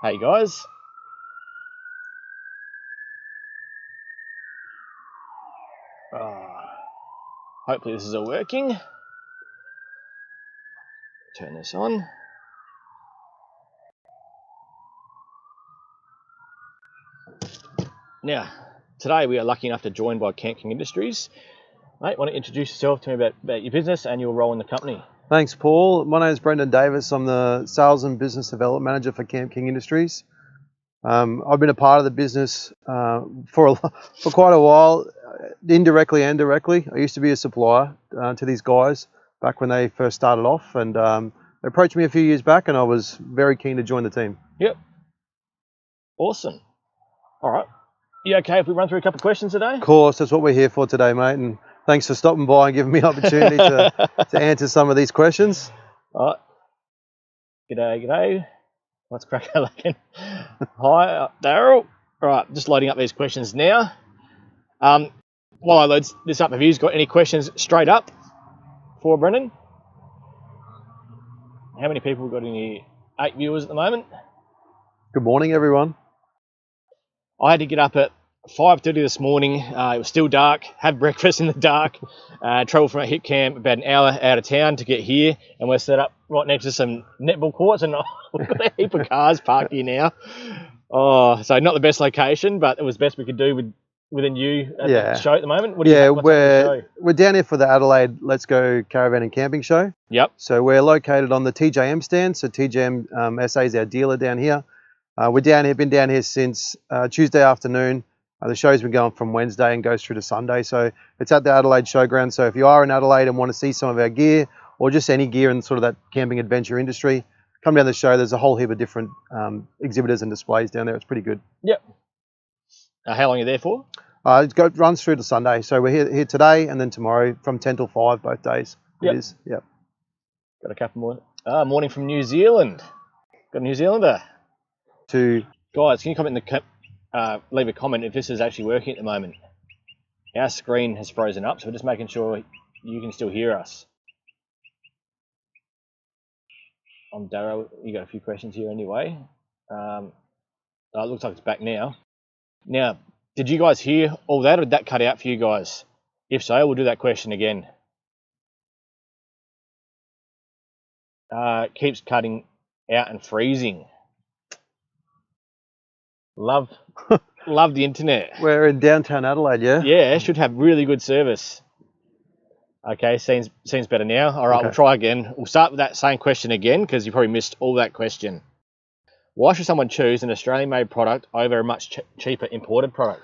Hey guys. Hopefully this is all working. Turn this on. Now, today we are lucky enough to join by Camp King Industries. Mate, want to introduce yourself to me about your business and your role in the company? Thanks, Paul. My name is Brendan Davis. I'm the Sales and Business Development Manager for Camp King Industries. I've been a part of the business for quite a while, indirectly and directly. I used to be a supplier to these guys back when they first started off, and they approached me a few years back, and I was very keen to join the team. Yep. Awesome. All right. You okay if we run through a couple of questions today? Of course, that's what we're here for today, mate. And thanks for stopping by and giving me an opportunity to answer some of these questions. All right. G'day. What's crack looking? Hi, Daryl. All right, just loading up these questions now. While I load this up, have you got any questions straight up for Brendan? How many people have got in here? 8 viewers at the moment. Good morning, everyone. I had to get up at 5:30 this morning. It was still dark, had breakfast in the dark, travel from our hit camp about an hour out of town to get here, and we're set up right next to some netball courts, and we've got a heap of cars parked here now. Oh, so not the best location, but it was the best we could do within you at the show at the moment. What do you think? We're down here for the Adelaide Let's Go Caravan and Camping Show. Yep. So we're located on the TJM stand. So TJM SA is our dealer down here. Been down here since Tuesday afternoon. The show's been going from Wednesday and goes through to Sunday. So it's at the Adelaide Showground. So if you are in Adelaide and want to see some of our gear, or just any gear in sort of that camping adventure industry, come down the show. There's a whole heap of different exhibitors and displays down there. It's pretty good. Yep. How long are you there for? It runs through to Sunday. So we're here today and then tomorrow from 10 till 5 both days. Yep. It is. Yep. Got a couple more. Morning from New Zealand. Got a New Zealander. Guys, can you comment in the leave a comment if this is actually working at the moment? Our screen has frozen up, so we're just making sure you can still hear us. I'm Darrow. You got a few questions here anyway. It looks like it's back now. Now, did you guys hear all that, or did that cut out for you guys? If so, we'll do that question again. Keeps cutting out and freezing. Love the internet. We're in downtown Adelaide, yeah? Yeah, should have really good service. Okay, seems better now. All right, okay. We'll try again. We'll start with that same question again because you probably missed all that question. Why should someone choose an Australian-made product over a much cheaper imported product?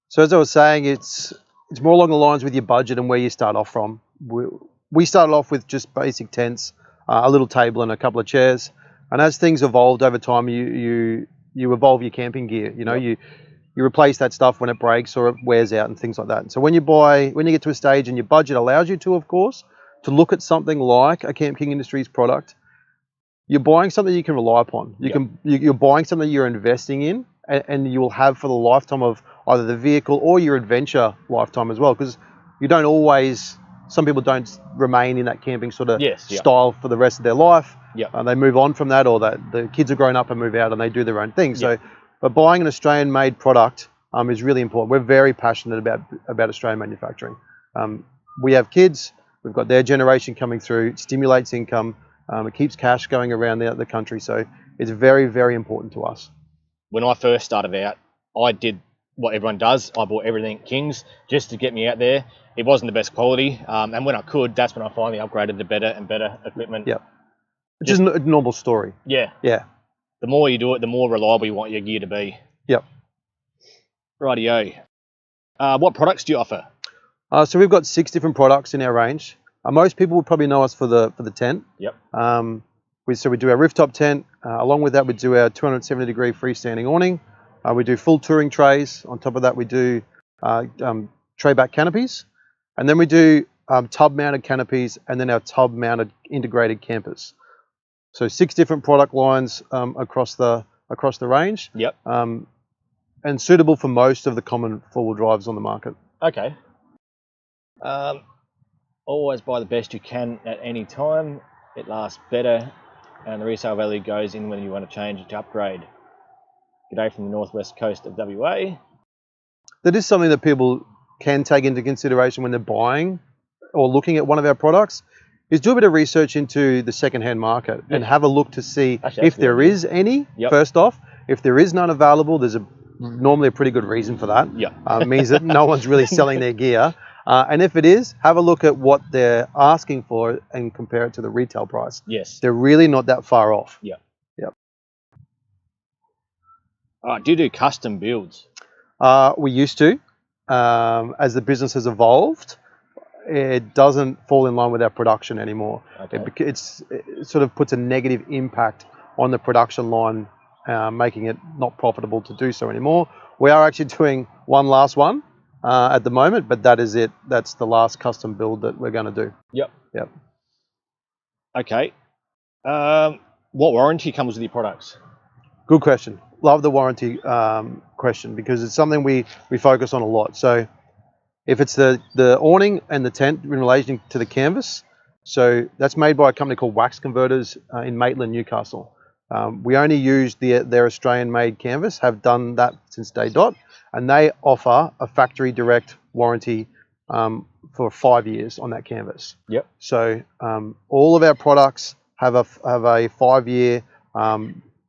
So as I was saying, it's more along the lines with your budget and where you start off from. We started off with just basic tents, a little table and a couple of chairs. And as things evolved over time, you evolve your camping gear. You know, you replace that stuff when it breaks or it wears out and things like that. And so when you get to a stage and your budget allows you to, of course, to look at something like a Camp King Industries product, you're buying something you can rely upon. You're buying something you're investing in, and you will have for the lifetime of either the vehicle or your adventure lifetime as well. Because you don't always. Some people don't remain in that camping sort of style for the rest of their life. Yep. They move on from that, or that the kids are grown up and move out and they do their own thing. So, but buying an Australian-made product is really important. We're very passionate about Australian manufacturing. We have kids. We've got their generation coming through. It stimulates income. It keeps cash going around the country. So it's very, very important to us. When I first started out, I did what everyone does. I bought everything at King's just to get me out there. It wasn't the best quality, and when I could, that's when I finally upgraded to better and better equipment. Yep. Which is a normal story. Yeah. Yeah. The more you do it, the more reliable you want your gear to be. Yep. Rightio. What products do you offer? So we've got 6 different products in our range. Most people would probably know us for the tent. Yep. We do our rooftop tent. Along with that, we do our 270-degree freestanding awning. We do full touring trays. On top of that, we do tray back canopies. And then we do tub-mounted canopies and then our tub-mounted integrated campers. So 6 different product lines across the range. Yep. And suitable for most of the common four-wheel drives on the market. Okay. Always buy the best you can at any time. It lasts better, and the resale value goes in when you want to change it to upgrade. G'day from the northwest coast of WA. That is something that people can take into consideration when they're buying or looking at one of our products, is do a bit of research into the second-hand market and have a look to see if there is any, first off. If there is none available, there's normally a pretty good reason for that. It means that no one's really selling their gear. And if it is, have a look at what they're asking for and compare it to the retail price. Yes. They're really not that far off. Yep. All right, do you do custom builds? We used to. As the business has evolved, it doesn't fall in line with our production anymore. Okay. It sort of puts a negative impact on the production line, making it not profitable to do so anymore. We are actually doing one last one at the moment, but that is it. That's the last custom build that we're going to do. Yep. Yep. Okay. What warranty comes with your products? Good question. Love the warranty question, because it's something we focus on a lot. So if it's the awning and the tent in relation to the canvas, so that's made by a company called Wax Converters in Maitland, Newcastle. We only use their Australian-made canvas, have done that since day dot, and they offer a factory direct warranty for 5 years on that canvas. Yep. So all of our products have a 5-year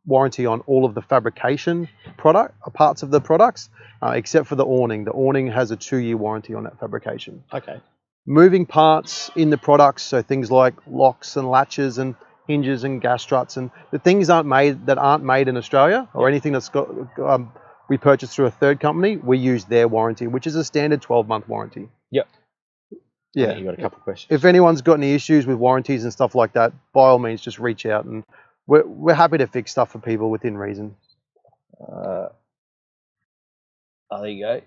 warranty on all of the fabrication parts of the products, except for the awning. The awning has a 2-year warranty on that fabrication. Okay. Moving parts in the products, so things like locks and latches and hinges and gas struts, and the things that aren't made in Australia, or anything that's got we purchase through a third company, we use their warranty, which is a standard 12-month warranty. Yep. Yeah. You got a couple of questions. If anyone's got any issues with warranties and stuff like that, by all means, just reach out, and we're happy to fix stuff for people within reason. There you go.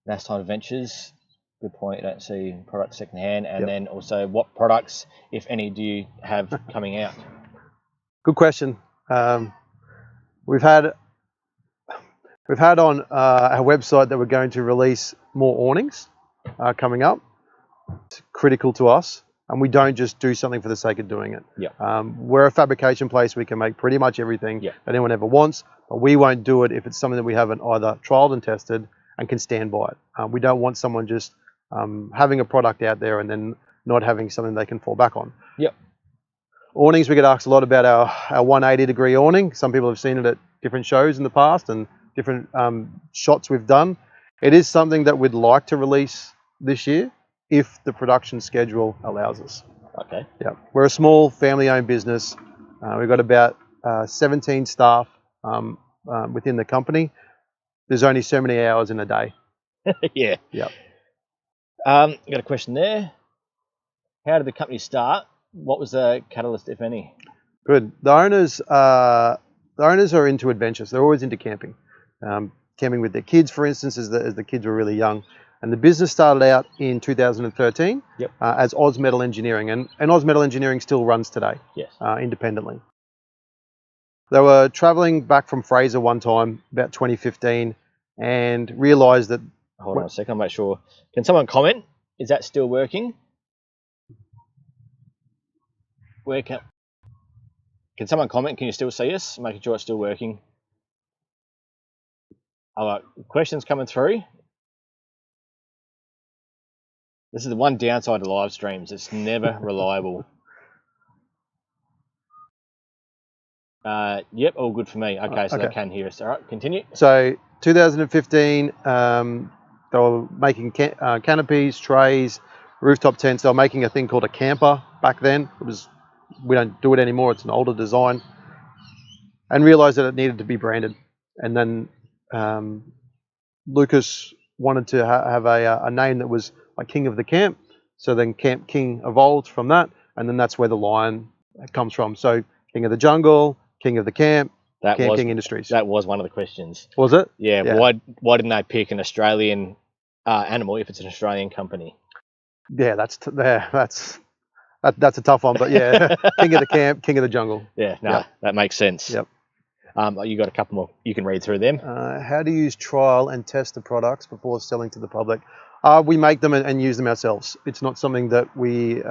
Nastime Adventures. Good point. You don't see products secondhand. And then also, what products, if any, do you have coming out? Good question. We've had on our website that we're going to release more awnings coming up. It's critical to us, and we don't just do something for the sake of doing it. We're a fabrication place. We can make pretty much everything that anyone ever wants, but we won't do it if it's something that we haven't either trialed and tested and can stand by it. We don't want someone just having a product out there and then not having something they can fall back on. Awnings, we get asked a lot about our 180-degree awning. Some people have seen it at different shows in the past and different shots we've done. It is something that we'd like to release this year if the production schedule allows us. Okay. Yeah, we're a small family-owned business. We've got about 17 staff within the company. There's only so many hours in a day. Yeah. Got a question there. How did the company start? What was the catalyst, if any? Good. The owners are into adventures. They're always into camping. Camping with their kids, for instance, as the kids were really young. And the business started out in 2013 as Oz Metal Engineering, and Oz Metal Engineering still runs today, independently. They were travelling back from Fraser one time, about 2015, and realised that... Hold on a second, I'll make sure. Can someone comment? Is that still working? Can someone comment? Can you still see us? Making sure it's still working. All right, questions coming through. This is the one downside to live streams. It's never reliable. Yep, all good for me. Okay, so they can hear us. All right, continue. So 2015, they were making canopies, trays, rooftop tents. They were making a thing called a camper back then. We don't do it anymore. It's an older design. And realised that it needed to be branded. And then Lucas wanted to have a name that was like King of the Camp. So then Camp King evolved from that, and then that's where the line comes from. So King of the Jungle, King of the Camp, King Industries. That was one of the questions. Was it? Yeah. Why didn't they pick an Australian animal if it's an Australian company? Yeah, that's a tough one, but yeah, King of the Camp, King of the Jungle. Yeah, that makes sense. Yep. You got a couple more. You can read through them. How do you use trial and test the products before selling to the public? We make them and use them ourselves. It's not something that we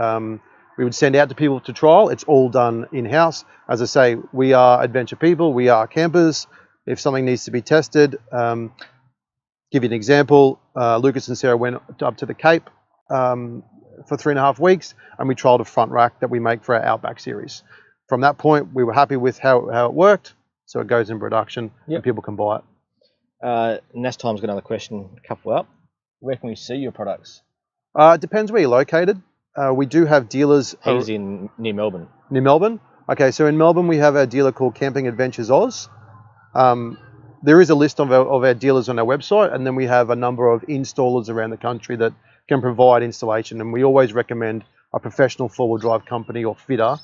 would send out to people to trial. It's all done in-house. As I say, we are adventure people. We are campers. If something needs to be tested, give you an example. Lucas and Sarah went up to the Cape for 3.5 weeks, and we trialed a front rack that we make for our Outback series. From that point, we were happy with how it worked, so it goes in production and people can buy it. Next time's got another question, a couple up. Where can we see your products? It depends where you're located. We do have dealers. He's near Melbourne. Near Melbourne? Okay, so in Melbourne, we have our dealer called Camping Adventures Oz. There is a list of our dealers on our website, and then we have a number of installers around the country that can provide installation, and we always recommend a professional four-wheel drive company or fitter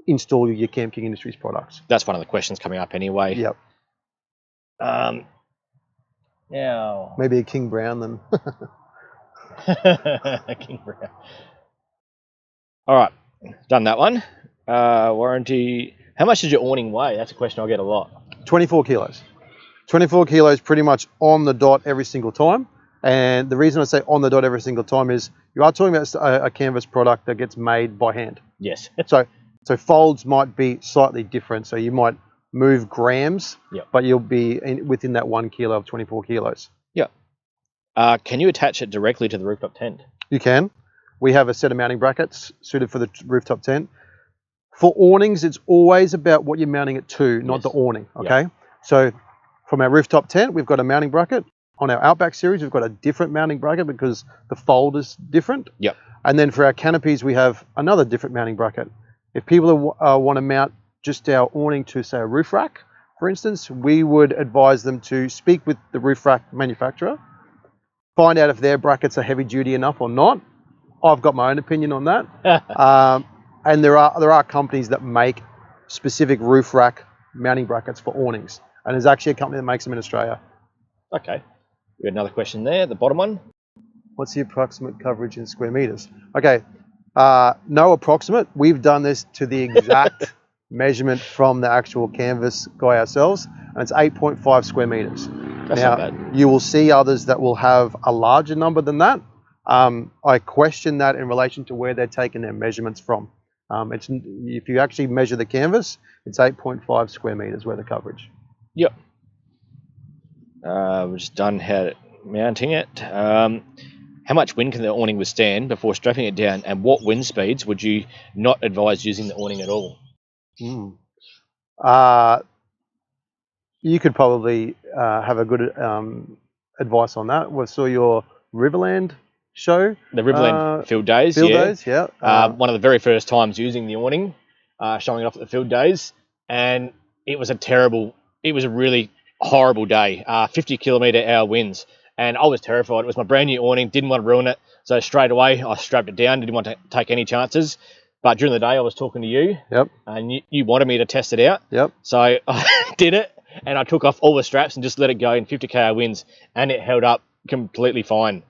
install your Camp King Industries products. That's one of the questions coming up anyway. Yep. Now maybe a King Brown then. King Brown. All right, done that one. Warranty. How much does your awning weigh? That's a question I get a lot. 24 kilos. 24 kilos pretty much on the dot every single time. And the reason I say on the dot every single time is you are talking about a canvas product that gets made by hand. Yes. So folds might be slightly different. So you might move grams, but you'll be within that 1 kilo of 24 kilos. Yeah. Can you attach it directly to the rooftop tent? You can. We have a set of mounting brackets suited for the rooftop tent. For awnings, it's always about what you're mounting it to, not the awning, okay? Yep. So from our rooftop tent, we've got a mounting bracket. On our Outback series, we've got a different mounting bracket because the fold is different. Yep. And then for our canopies, we have another different mounting bracket. If people want to mount just our awning to, say, a roof rack, for instance, we would advise them to speak with the roof rack manufacturer, find out if their brackets are heavy duty enough or not. I've got my own opinion on that. And there are companies that make specific roof rack mounting brackets for awnings. And there's actually a company that makes them in Australia. Okay. We got another question there, the bottom one. What's the approximate coverage in square meters? Okay. No approximate. We've done this to the exact measurement from the actual canvas guy ourselves, and it's 8.5 square meters. That's now, not bad. You will see others that will have a larger number than that. I question that in relation to where they're taking their measurements from. If you actually measure the canvas, it's 8.5 square meters worth of coverage. Yep. We've just done mounting it. How much wind can the awning withstand before strapping it down, and what wind speeds would you not advise using the awning at all? You could probably have a good advice on that. We saw your Riverland show. The Riverland field days. Yeah. One of the very first times using the awning, showing it off at the field days, and it was a really horrible day. 50 kilometre-hour winds, and I was terrified. It was my brand new awning, didn't want to ruin it, so straight away I strapped it down, didn't want to take any chances. But during the day I was talking to you, and you wanted me to test it out. So I did it, and I took off all the straps and just let it go in 50 km winds, and it held up completely fine.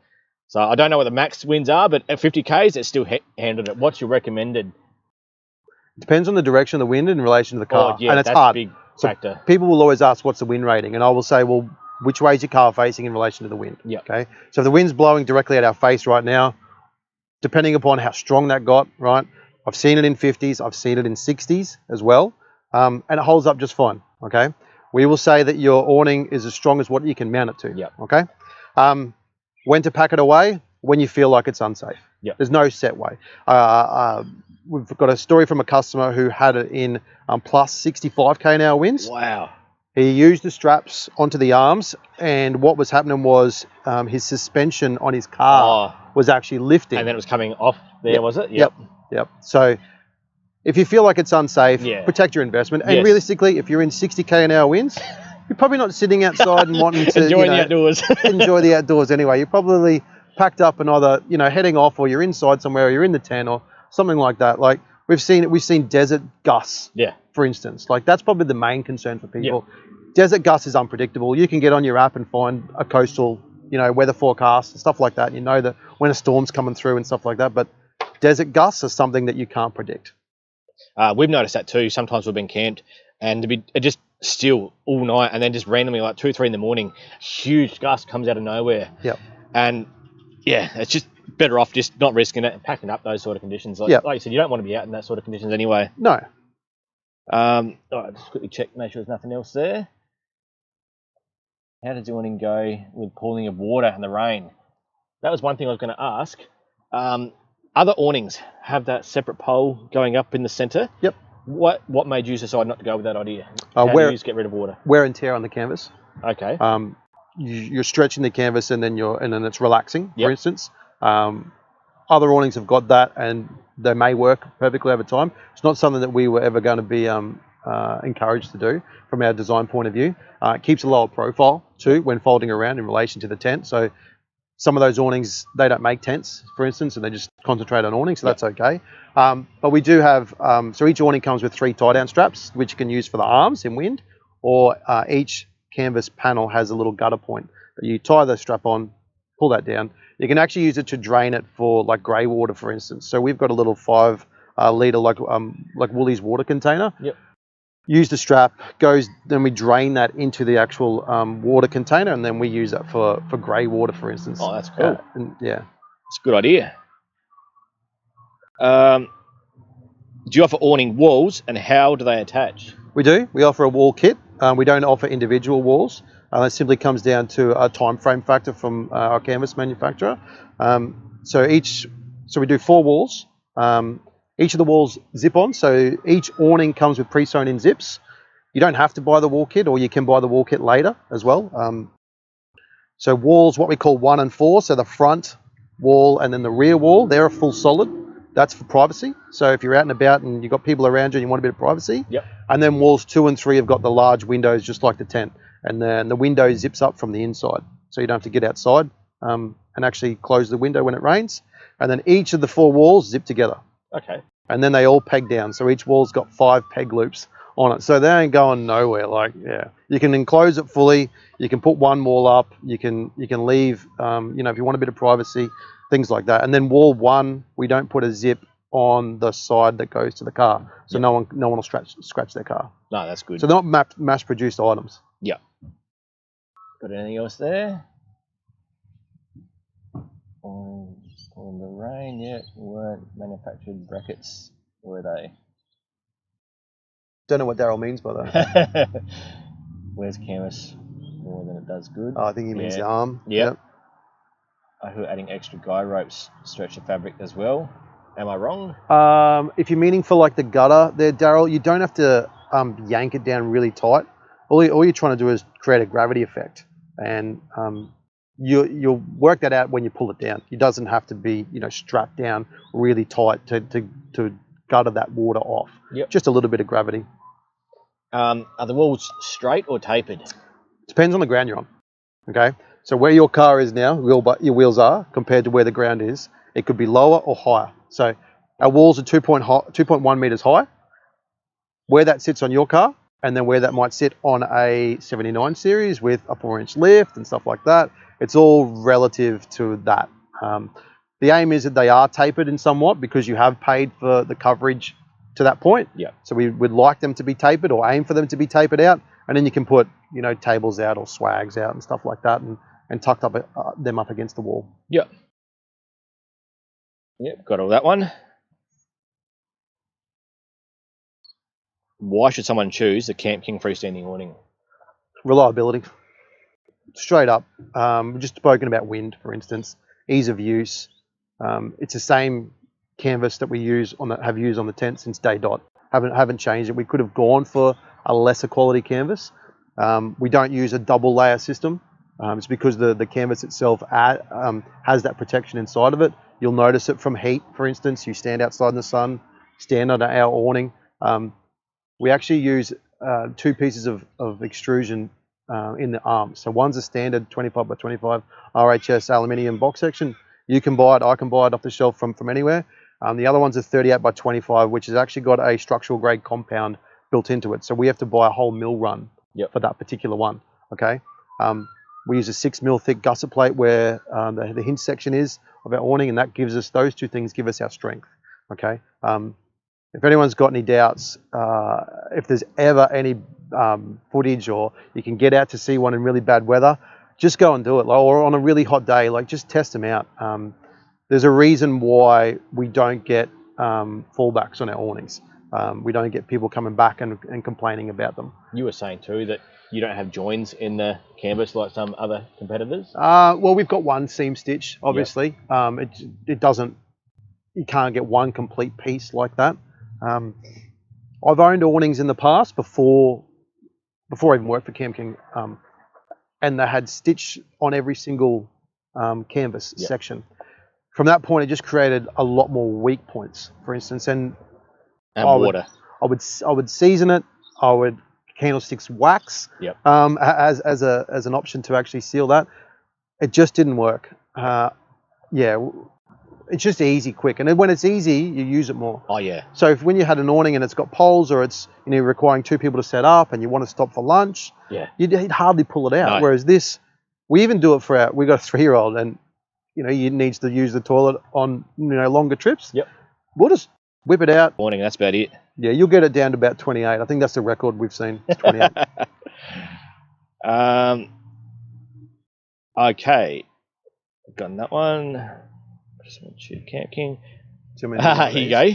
So I don't know what the max winds are, but at 50 k's it still handled it. What's your recommended? It depends on the direction of the wind in relation to the car, and it's that's hard. A big factor. So people will always ask, what's the wind rating? And I will say, well, which way is your car facing in relation to the wind? Okay. So if the wind's blowing directly at our face right now, depending upon how strong that got, right? I've seen it in 50s, I've seen it in 60s as well, and it holds up just fine, okay? We will say that your awning is as strong as what you can mount it to, okay? When to pack it away? When you feel like it's unsafe. There's no set way. We've got a story from a customer who had it in plus 65 km/h winds. Wow. He used the straps onto the arms, and what was happening was his suspension on his car was actually lifting. And then it was coming off there, was it? Yep. So if you feel like it's unsafe, protect your investment. And realistically, if you're in 60 km/h winds, you're probably not sitting outside and wanting to enjoy the outdoors. enjoy the outdoors anyway. You're probably packed up and either heading off, or you're inside somewhere, or you're in the tent or something like that. Like we've seen desert gusts. For instance, like that's probably the main concern for people. Desert gusts is unpredictable. You can get on your app and find a coastal, weather forecast and stuff like that. And you know that when a storm's coming through and stuff like that. But desert gusts are something that you can't predict. We've noticed that too. Sometimes we've been camped and to be just still all night, and then just randomly like 2 or 3 in the morning, huge gust comes out of nowhere. And it's just better off just not risking it and packing up those sort of conditions. Like you said, you don't want to be out in that sort of conditions anyway. No. All right, just quickly check, make sure there's nothing else there. How does the awning go with pooling of water and the rain? That was one thing I was going to ask. Other awnings have that separate pole going up in the centre. Yep. What made you decide not to go with that idea? How do you just get rid of water? Wear and tear on the canvas. Okay. You're stretching the canvas and then it's relaxing, Yep. for instance. Other awnings have got that and they may work perfectly over time. It's not something that we were ever going to be encouraged to do from our design point of view. It keeps a lower profile too when folding around in relation to the tent. So some of those awnings, they don't make tents, for instance, and they just concentrate on awnings, so that's okay. But we do have, so each awning comes with 3 tie-down straps, which you can use for the arms in wind, or each canvas panel has a little gutter point that you tie the strap on, pull that down. You can actually use it to drain it for like grey water, for instance. So we've got a little 5 litre like Woolies water container. Yep. Use the strap, then we drain that into the actual water container, and then we use that for grey water, for instance. Oh, that's cool. Yeah. It's a good idea. Do you offer awning walls, and how do they attach? We do. We offer a wall kit. We don't offer individual walls. It simply comes down to a time frame factor from our canvas manufacturer. So we do 4 walls. Each of the walls zip on, so each awning comes with pre-sewn in zips. You don't have to buy the wall kit, or you can buy the wall kit later as well. So walls, what we call 1 and 4, so the front wall and then the rear wall, they're a full solid. That's for privacy. So if you're out and about and you've got people around you and you want a bit of privacy. Yep. And then walls 2 and 3 have got the large windows just like the tent. And then the window zips up from the inside. So you don't have to get outside and actually close the window when it rains. And then each of the 4 walls zip together. Okay. And then they all peg down. So each wall's got 5 peg loops on it. So they ain't going nowhere. You can enclose it fully. You can put one wall up. You can leave, if you want a bit of privacy, things like that. And then wall 1, we don't put a zip on the side that goes to the car. So no one will scratch their car. No, that's good. So they're not mass-produced items. Yeah. Got anything else there? On the rain, weren't manufactured brackets, were they? Don't know what Daryl means by that. Where's canvas more than it does good? I think he means the arm. Yep. I heard adding extra guy ropes stretch the fabric as well. Am I wrong? If you're meaning for like the gutter there, Daryl, you don't have to yank it down really tight. All you're trying to do is create a gravity effect, and you'll work that out when you pull it down. It doesn't have to be strapped down really tight to gutter that water off. Yep. Just a little bit of gravity. Are the walls straight or tapered? Depends on the ground you're on. Okay, so where your car is now, your wheels are compared to where the ground is, it could be lower or higher. So our walls are 2.1 meters high. Where that sits on your car, and then where that might sit on a 79 series with a 4-inch lift and stuff like that, it's all relative to that. The aim is that they are tapered in somewhat because you have paid for the coverage to that point. Yeah. So we would like them to be tapered, or aim for them to be tapered out, and then you can put tables out or swags out and stuff like that, and tuck them up against the wall. Yep. Yep, got all that one. Why should someone choose the Camp King freestanding awning? Reliability. Straight up. We've just spoken about wind, for instance. Ease of use. It's the same canvas that we have used on the tent since day dot. Haven't changed it. We could have gone for a lesser quality canvas. We don't use a double layer system. It's because the canvas itself has that protection inside of it. You'll notice it from heat, for instance. You stand outside in the sun, stand under our awning. We actually use 2 pieces of extrusion in the arms. So one's a standard 25 by 25 RHS aluminium box section. You can buy it, I can buy it off the shelf from anywhere. The other one's a 38 by 25, which has actually got a structural grade compound built into it. So we have to buy a whole mill run for that particular one. Okay. We use a 6 mil thick gusset plate where the hinge section is of our awning, and that gives us, those 2 things give us our strength. Okay. If anyone's got any doubts, if there's ever any footage or you can get out to see one in really bad weather, just go and do it. Or on a really hot day, just test them out. There's a reason why we don't get fallbacks on our awnings. We don't get people coming back and complaining about them. You were saying too that you don't have joins in the canvas like some other competitors. Well, we've got one seam stitch, obviously. Yep. It doesn't. You can't get one complete piece like that. I've owned awnings in the past before I even worked for Cam King, and they had stitch on every single canvas yep. section. From that point, it just created a lot more weak points, for instance, and water. I would season it. I would candlesticks wax yep. as an option to actually seal that. It just didn't work. Yeah, it's just easy, quick, and when it's easy, you use it more. Oh yeah. So when you had an awning and it's got poles, or it's requiring 2 people to set up, and you want to stop for lunch, yeah, you'd hardly pull it out. No. Whereas this, we even do it for we got a 3-year-old, and he needs to use the toilet on longer trips. Yep. We'll just whip it out. Awning, that's about it. Yeah, you'll get it down to about 28. I think that's the record we've seen. 28. Okay, I've gotten that one. Just want to Camp King. Here you go.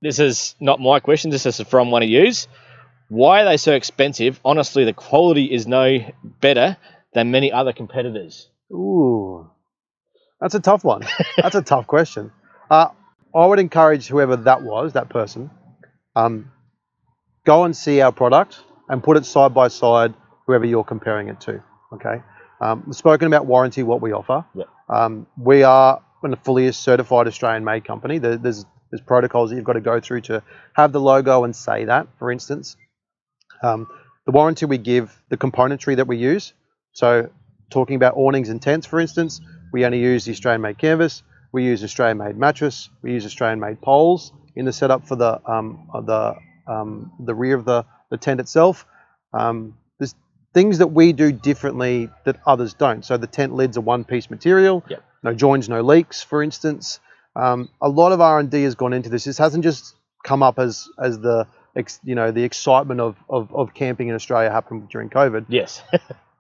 This is not my question. This is from one of yous. Why are they so expensive? Honestly, the quality is no better than many other competitors. Ooh, that's a tough one. That's a tough question. I would encourage whoever that person, go and see our product and put it side by side, whoever you're comparing it to. Okay. We've spoken about warranty, what we offer. Yep. We are a fully certified Australian-made company. There's protocols that you've got to go through to have the logo and say that, for instance. The warranty we give, the componentry that we use. So talking about awnings and tents, for instance, we only use the Australian-made canvas. We use Australian-made mattress. We use Australian-made poles in the setup for the rear of the tent itself. There's things that we do differently that others don't. So the tent lids are one-piece material. Yep. No joins, no leaks, for instance. A lot of R&D has gone into this. This hasn't just come up as the excitement of camping in Australia happened during COVID. Yes.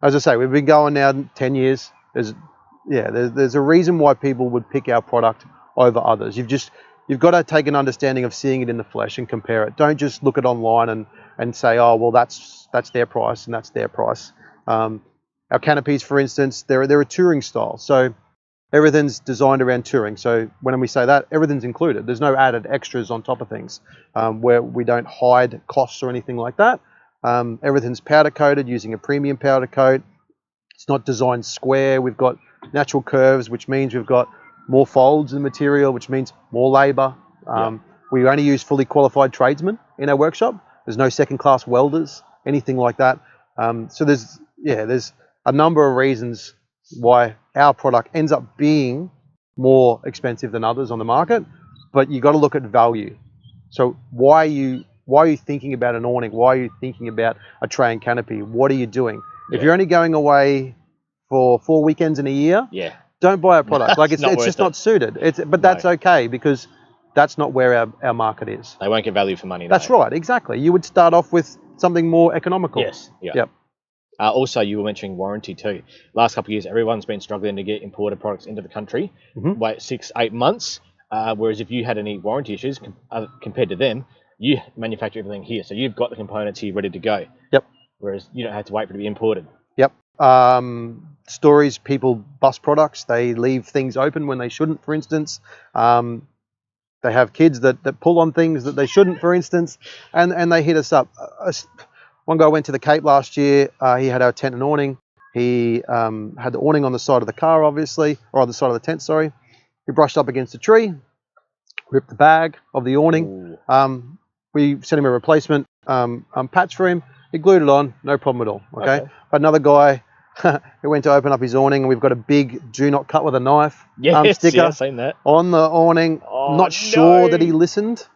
As I say, we've been going now 10 years. There's a reason why people would pick our product over others. You've got to take an understanding of seeing it in the flesh and compare it. Don't just look at online and say, oh, well, that's their price and that's their price. Our canopies, for instance, they're a touring style. So everything's designed around touring. So when we say that, everything's included. There's no added extras on top of things, where we don't hide costs or anything like that. Everything's powder coated using a premium powder coat. It's not designed square. We've got natural curves, which means we've got more folds in the material, which means more labor. We only use fully qualified tradesmen in our workshop. There's no second-class welders, anything like that. So there's a number of reasons why our product ends up being more expensive than others on the market, but you got to look at value. So why are you thinking about an awning? Why are you thinking about a tray and canopy? What are you doing? Yeah. If you're only going away for 4 weekends in a year, don't buy a product. Like it's just not suited. But that's okay, because that's not where our market is. They won't get value for money. That's right, exactly. You would start off with something more economical. Yes. Yeah. Yep. Also, you were mentioning warranty too. Last couple of years, everyone's been struggling to get imported products into the country. Mm-hmm. Wait 6-8 months. Whereas if you had any warranty issues compared to them, you manufacture everything here, so you've got the components here ready to go. Yep. Whereas you don't have to wait for it to be imported. Yep. Stories, people bust products. They leave things open when they shouldn't, for instance. They have kids that pull on things that they shouldn't, for instance, and they hit us up. One guy went to the Cape last year. He had our tent and awning. He had the awning on the side of the car, obviously, or on the side of the tent, sorry. He brushed up against a tree, ripped the bag of the awning. We sent him a replacement patch for him. He glued it on, no problem at all. Okay. But another guy who went to open up his awning, and we've got a big "Do not cut with a knife" sticker seen that on the awning. Not sure that he listened,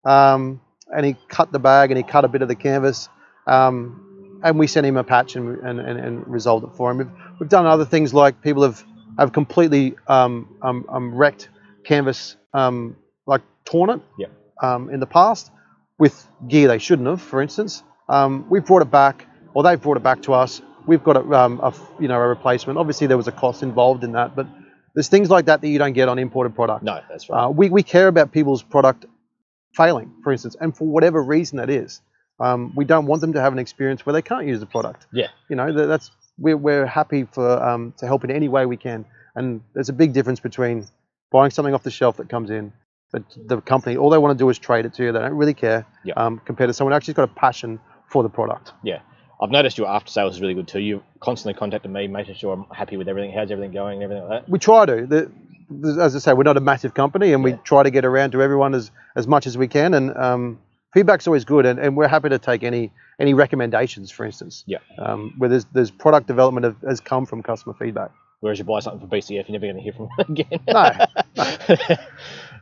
and he cut the bag and he cut a bit of the canvas. And we sent him a patch and resolved it for him. We've done other things, like people have completely wrecked canvas, like torn it in the past with gear they shouldn't have, for instance. We've brought it back, or they've brought it back to us. We've got a replacement. Obviously there was a cost involved in that, but there's things like that you don't get on imported product. No, that's right. We care about people's product failing, for instance, and for whatever reason that is. We don't want them to have an experience where they can't use the product. Yeah. You know, we're happy for to help in any way we can. And there's a big difference between buying something off the shelf that comes in, that the company, all they want to do is trade it to you. They don't really care. Yeah. Compared to someone who actually's got a passion for the product. Yeah. I've noticed your after sales is really good too. You constantly contacted me, making sure I'm happy with everything. How's everything going and everything like that? We try to. As I say, we're not a massive company, and we try to get around to everyone as much as we can. And feedback's always good, and we're happy to take any recommendations, for instance. Yeah. Where there's product development has come from customer feedback. Whereas you buy something from BCF, you're never going to hear from them again. No.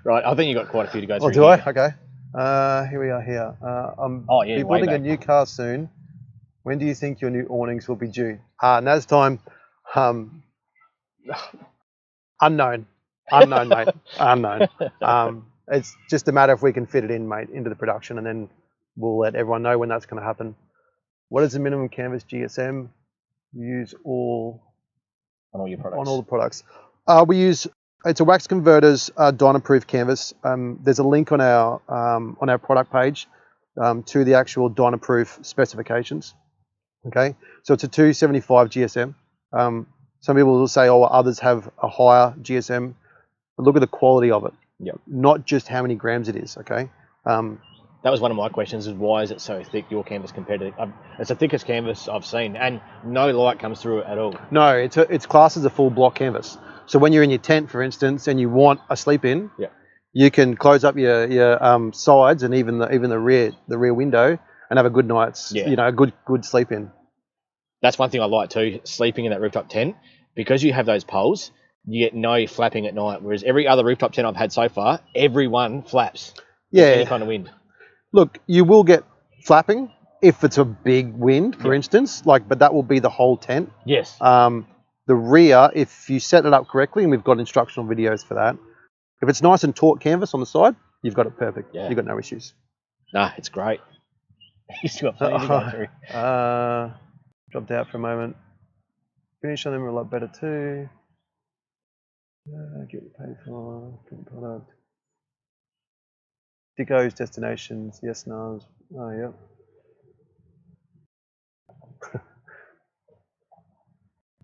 Right. I think you got quite a few to go through. Oh, do I? Okay. Here we are. Here. I'm building a new car soon. When do you think your new awnings will be due? Now's time. Unknown, mate. Unknown. It's just a matter if we can fit it in, mate, into the production, and then we'll let everyone know when that's going to happen. What is the minimum canvas GSM? We use on all your products. On all the products. We use, it's a wax converters dynaproof canvas. There's a link on our product page to the actual dynaproof specifications. Okay, so it's a 275 GSM. Some people will say, oh, others have a higher GSM, but look at the quality of it. Yep. Not just how many grams it is, okay? That was one of my questions, is why is it so thick, your canvas, compared to it's the thickest canvas I've seen, and no light comes through it at all. No, it's classed as a full block canvas. So when you're in your tent, for instance, and you want a sleep in, you can close up your sides and even the rear window and have a good night's, a good sleep in. That's one thing I like too, sleeping in that rooftop tent, because you have those poles, you get no flapping at night, whereas every other rooftop tent I've had so far, everyone flaps. Yeah. Any kind of wind. Look, you will get flapping if it's a big wind, for instance, but that will be the whole tent. Yes. The rear, if you set it up correctly, and we've got instructional videos for that, if it's nice and taut canvas on the side, you've got it perfect. Yeah. You've got no issues. Nah, it's great. You still got plenty to go through. Dropped out for a moment. Finish on them are a lot better too. Get paid for product. Dicko's destinations, yes, no's. Oh, yeah.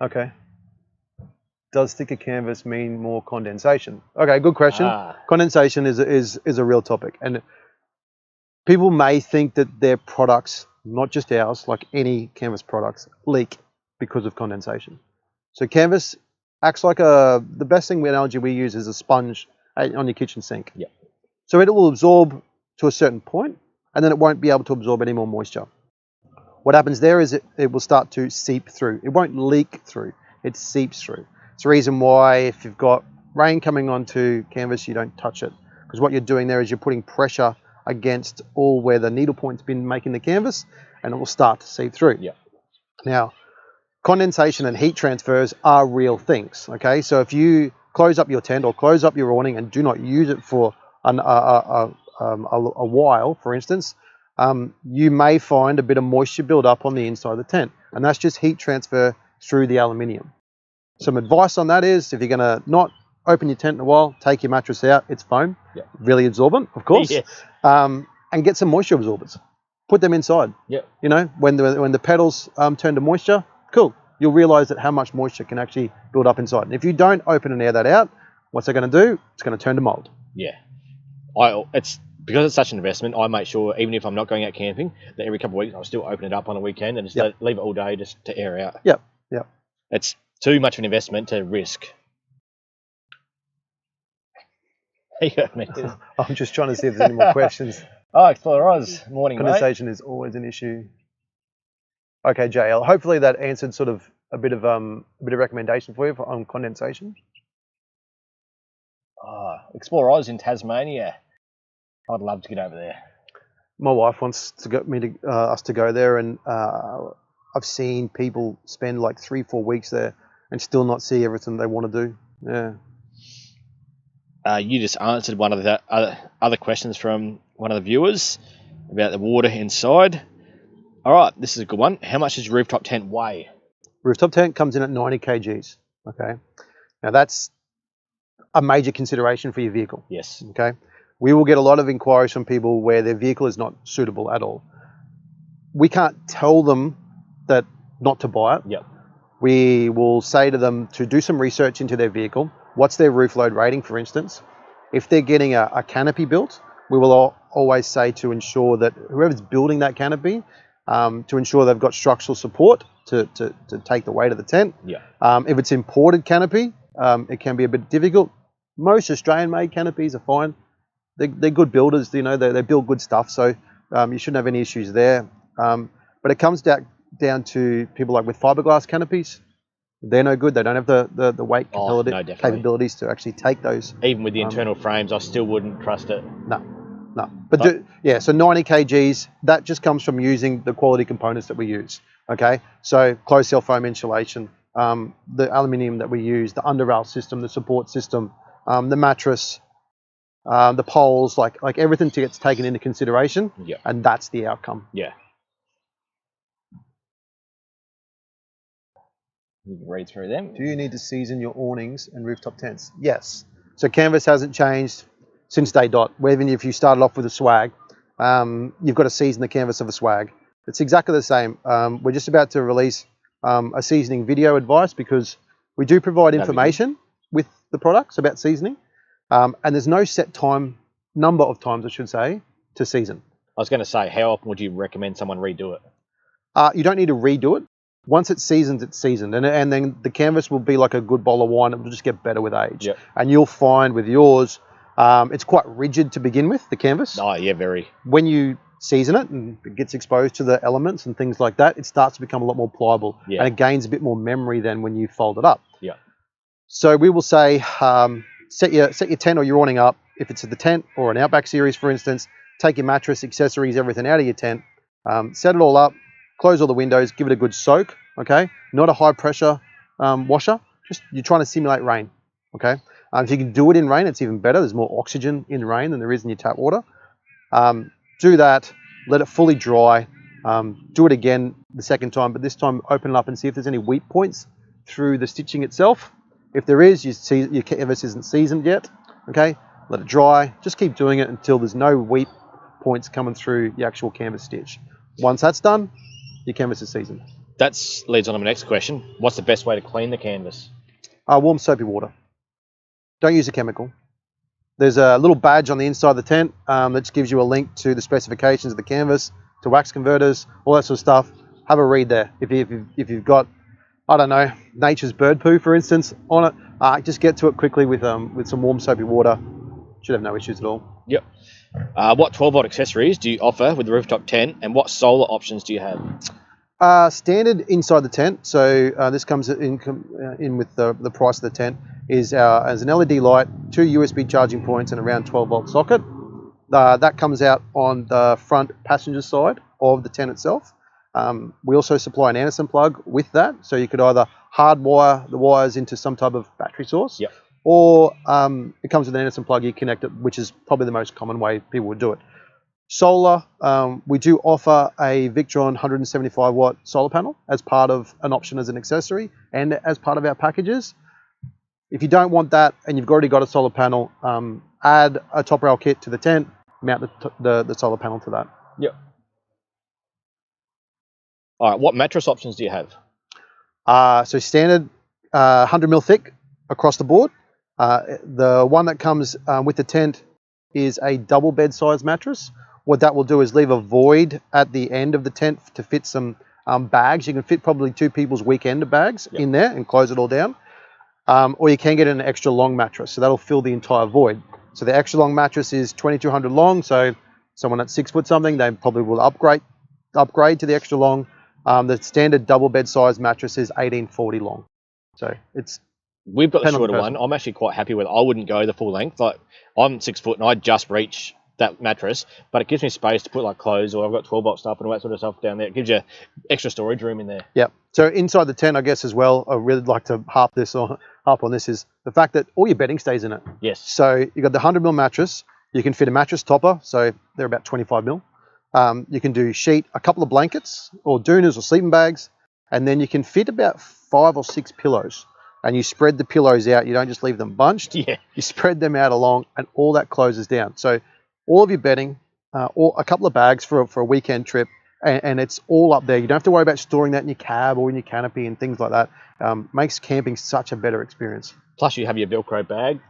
Okay. Does thicker canvas mean more condensation? Okay, good question. Condensation is a real topic, and people may think that their products, not just ours, like any canvas products, leak because of condensation. So canvas acts like the best analogy we use is a sponge on your kitchen sink. Yeah. So it will absorb to a certain point, and then it won't be able to absorb any more moisture. What happens there is it will start to seep through. It won't leak through, it seeps through. It's the reason why if you've got rain coming onto canvas, you don't touch it. Because what you're doing there is you're putting pressure against all where the needle point's been making the canvas, and it will start to seep through. Yeah. Now, condensation and heat transfers are real things, okay? So if you close up your tent or close up your awning and do not use it for a while, for instance, you may find a bit of moisture build up on the inside of the tent, and that's just heat transfer through the aluminium. Some advice on that is, if you're going to not open your tent in a while, take your mattress out, it's foam, really absorbent, of course, and get some moisture absorbers. Put them inside. Yeah. You know, when the petals turn to moisture, cool. You'll realize that how much moisture can actually build up inside. And if you don't open and air that out, what's that going to do? It's going to turn to mold. Yeah. Because it's such an investment, I make sure, even if I'm not going out camping, that every couple of weeks I'll still open it up on a weekend and just leave it all day just to air out. Yep. It's too much of an investment to risk. I'm just trying to see if there's any more questions. Oh, Explorer Oz, morning, condensation mate. Is always an issue. Okay, JL. Hopefully that answered sort of a bit of recommendation for you on condensation. Explorer Oz in Tasmania. I'd love to get over there. My wife wants to get us to go there, and I've seen people spend like 3-4 weeks there and still not see everything they want to do. Yeah. You just answered one of the other questions from one of the viewers about the water inside. All right, this is a good one. How much does your rooftop tent weigh? Rooftop tent comes in at 90 kgs. Okay. Now that's a major consideration for your vehicle. Yes. Okay. we will get a lot of inquiries from people where their vehicle is not suitable at all. We can't tell them that not to buy it. Yep. We will say to them to do some research into their vehicle. What's their roof load rating, for instance? If they're getting a canopy built, we will always say to ensure that whoever's building that canopy, to ensure they've got structural support to take the weight of the tent. Yeah. If it's imported canopy, it can be a bit difficult. Most Australian-made canopies are fine. They're good builders, you know, they build good stuff, so you shouldn't have any issues there. But it comes down to people like with fiberglass canopies. They're no good. They don't have the weight capabilities to actually take those. Even with the internal frames, I still wouldn't trust it. No. But yeah, so 90 kgs, that just comes from using the quality components that we use. Okay, so closed cell foam insulation, the aluminium that we use, the underrail system, the support system, the mattress, the poles, like everything gets taken into consideration. Yeah. And that's the outcome. Yeah. You can read through them. Do you need to season your awnings and rooftop tents? Yes. So canvas hasn't changed since day dot. Even if you started off with a swag, you've got to season the canvas of a swag. It's exactly the same. We're just about to release a seasoning video advice because we do provide information with the products about seasoning, and there's no set number of times, I should say, to season. I was going to say, how often would you recommend someone redo it? You don't need to redo it. Once it's seasoned, it's seasoned. And then the canvas will be like a good bottle of wine. It will just get better with age. Yep. And you'll find with yours, it's quite rigid to begin with, the canvas. Oh, yeah, very. When you season it and it gets exposed to the elements and things like that, it starts to become a lot more pliable. Yeah. And it gains a bit more memory than when you fold it up. Yeah. So we will say, set your tent or your awning up. If it's the tent or an Outback series, for instance, take your mattress, accessories, everything out of your tent, set it all up, close all the windows, give it a good soak, okay? Not a high pressure washer, just you're trying to simulate rain, okay? If you can do it in rain, it's even better. There's more oxygen in rain than there is in your tap water. Do that, let it fully dry, do it again the second time, but this time open it up and see if there's any weep points through the stitching itself. If there is, you see your canvas isn't seasoned yet, okay? Let it dry, just keep doing it until there's no weep points coming through the actual canvas stitch. Once that's done, your canvas is seasoned. That leads on to my next question. What's the best way to clean the canvas? Warm soapy water. Don't use a chemical. There's a little badge on the inside of the tent that just gives you a link to the specifications of the canvas, to wax converters, all that sort of stuff. Have a read there. If you've got, I don't know, nature's bird poo, for instance, on it, just get to it quickly with some warm soapy water. Should have no issues at all. Yep. What 12-volt accessories do you offer with the rooftop tent, and what solar options do you have? Standard inside the tent, so this comes in with the price of the tent, is as an LED light, 2 USB charging points, and around 12-volt socket. That comes out on the front passenger side of the tent itself. We also supply an Anderson plug with that, so you could either hardwire the wires into some type of battery source, yep, or it comes with an Anderson plug, you connect it, which is probably the most common way people would do it. Solar, we do offer a Victron 175 watt solar panel as part of an option as an accessory and as part of our packages. If you don't want that and you've already got a solar panel, add a top rail kit to the tent, mount the solar panel to that. Yep. All right, what mattress options do you have? So standard 100 mil thick across the board. The one that comes with the tent is a double bed size mattress. What that will do is leave a void at the end of the tent to fit some bags. You can fit probably 2 people's weekend bags in there and close it all down. Or you can get an extra long mattress, so that'll fill the entire void. So the extra long mattress is 2200 long, so someone at 6 foot something, they probably will upgrade to the extra long. The standard double bed size mattress is 1840 long. So it's... We've got the shorter one. I'm actually quite happy with it. I wouldn't go the full length. Like, I'm 6 foot and I just reach that mattress, but it gives me space to put like clothes, or I've got 12-volt stuff and all that sort of stuff down there. It gives you extra storage room in there. Yeah. So inside the tent, I guess as well, I really like to harp on this is the fact that all your bedding stays in it. Yes. So you've got the 100 mil mattress. You can fit a mattress topper, so they're about 25 mil. You can do sheet, a couple of blankets or doonas or sleeping bags, and then you can fit about 5 or 6 pillows. and you spread the pillows out. You don't just leave them bunched. Yeah. You spread them out along, and all that closes down. So all of your bedding, or a couple of bags for a weekend trip, and it's all up there. You don't have to worry about storing that in your cab or in your canopy and things like that. Makes camping such a better experience. Plus, you have your Velcro bag.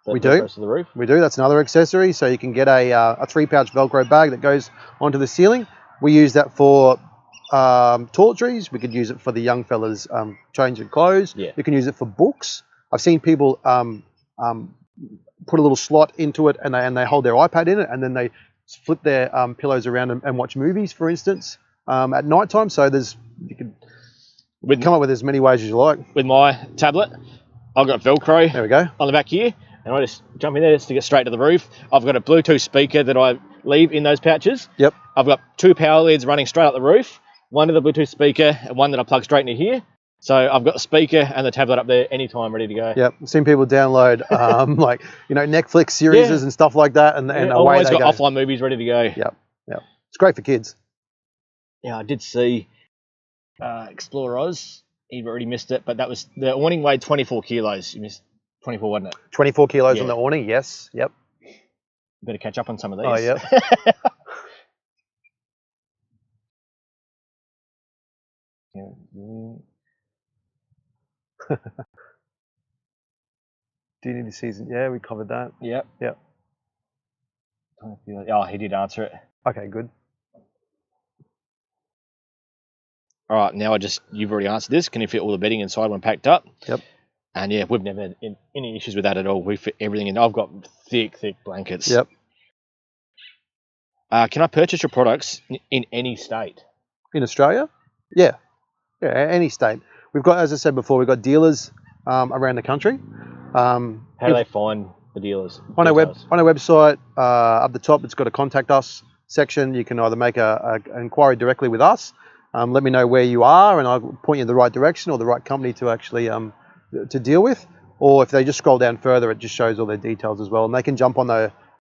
We do. Goes to the roof. We do. That's another accessory. So you can get a 3-pouch Velcro bag that goes onto the ceiling. We use that for toiletries. We could use it for the young fellas changing clothes. Yeah. You can use it for books. I've seen people put a little slot into it, and they hold their iPad in it, and then they flip their pillows around and watch movies, for instance, at night time. So you can come up with as many ways as you like. With my tablet, I've got Velcro There we go. on the back here, and I just jump in there just to get straight to the roof. I've got a Bluetooth speaker that I leave in those pouches. Yep. I've got 2 power leads running straight up the roof, one to the Bluetooth speaker and one that I plug straight into here. So I've got the speaker and the tablet up there anytime, ready to go. Yep. I've seen people download Netflix series and stuff like that, and away always they got go. offline movies ready to go. Yep. It's great for kids. Yeah, I did see Explore Oz. You've already missed it, but that was the awning weighed 24 kilos. You missed 24, wasn't it? 24 kilos on the awning. Yes. Yep. Better catch up on some of these. Oh, yeah. Do you need the season? Yeah, we covered that. Yep. Yep. Oh, he did answer it. Okay, good. All right, now you've already answered this. Can you fit all the bedding inside when packed up? Yep. And yeah, we've never had any issues with that at all. We fit everything in. I've got thick blankets. Yep. Can I purchase your products in any state? In Australia? Yeah. Yeah, any state. We've got, as I said before, we've got dealers around the country. How do they find the dealers? On our website, up the top, it's got a contact us section. You can either make an inquiry directly with us, let me know where you are, and I'll point you in the right direction or the right company to actually to deal with. Or if they just scroll down further, it just shows all their details as well, and they can jump on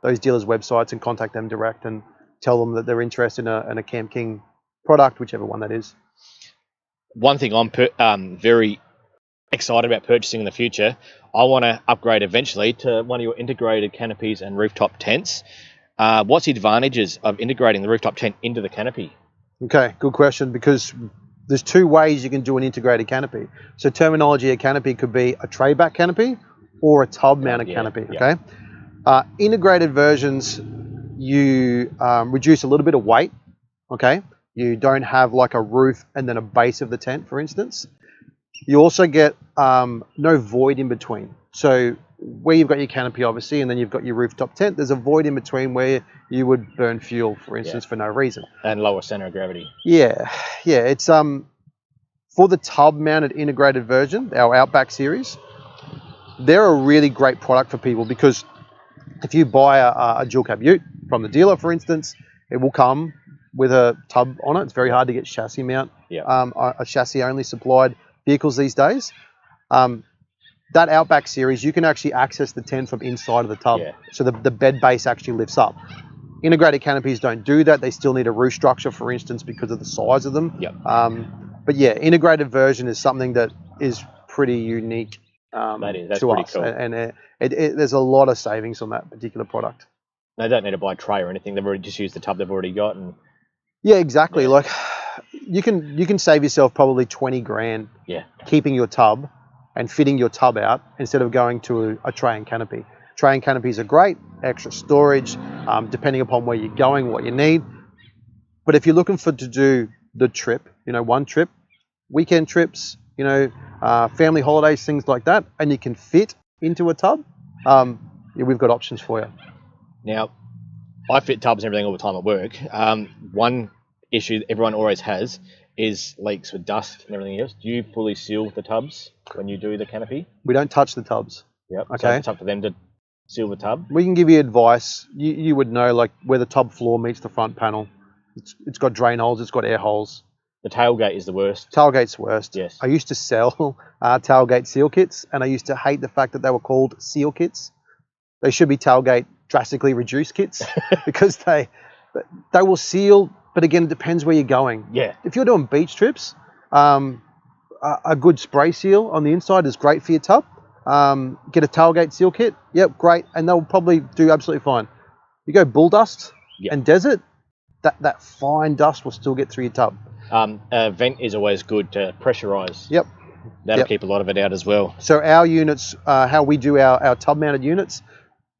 those dealers' websites and contact them direct and tell them that they're interested in a Camp King product, whichever one that is. One thing I'm very excited about purchasing in the future, I want to upgrade eventually to one of your integrated canopies and rooftop tents. What's the advantages of integrating the rooftop tent into the canopy? Okay, good question, because there's 2 ways you can do an integrated canopy. So terminology, a canopy could be a tray back canopy or a tub mounted canopy, okay? Integrated versions, you reduce a little bit of weight, okay? You don't have like a roof and then a base of the tent, for instance. You also get no void in between. So where you've got your canopy, obviously, and then you've got your rooftop tent, there's a void in between where you would burn fuel, for instance, for no reason. And lower center of gravity. Yeah. It's for the tub-mounted integrated version, our Outback series, they're a really great product for people, because if you buy a dual cab ute from the dealer, for instance, it will come with a tub on it. It's very hard to get chassis mount, a chassis only supplied vehicles these days. That Outback series, you can actually access the tent from inside of the tub. So the bed base actually lifts up. Integrated canopies don't do that. They still need a roof structure, for instance, because of the size of them. But yeah, integrated version is something that is pretty unique that's to pretty us. cool. And there's a lot of savings on that particular product. They don't need to buy a tray or anything. They've already just used the tub they've already got. And yeah, exactly. Like you can save yourself probably 20 grand keeping your tub and fitting your tub out instead of going to a tray and canopy. Tray and canopies are great, extra storage, depending upon where you're going, what you need. But if you're looking to do the trip, one trip, weekend trips, family holidays, things like that, and you can fit into a tub, we've got options for you. Now, I fit tubs and everything all the time at work. One issue that everyone always has is leaks with dust and everything else. Do you fully seal the tubs when you do the canopy? We don't touch the tubs. Yep. Okay. So it's up to them to seal the tub. We can give you advice. You would know, like, where the tub floor meets the front panel. It's got drain holes. It's got air holes. The tailgate is the worst. Tailgate's worst. Yes. I used to sell tailgate seal kits, and I used to hate the fact that they were called seal kits. They should be tailgate drastically reduced kits because they will seal. But again, it depends where you're going. Yeah. If you're doing beach trips, a good spray seal on the inside is great for your tub. Get a tailgate seal kit. Yep, great. And they'll probably do absolutely fine. You go bull dust and desert, that fine dust will still get through your tub. Vent is always good to pressurize. Yep. That'll keep a lot of it out as well. So our units, how we do our tub mounted units,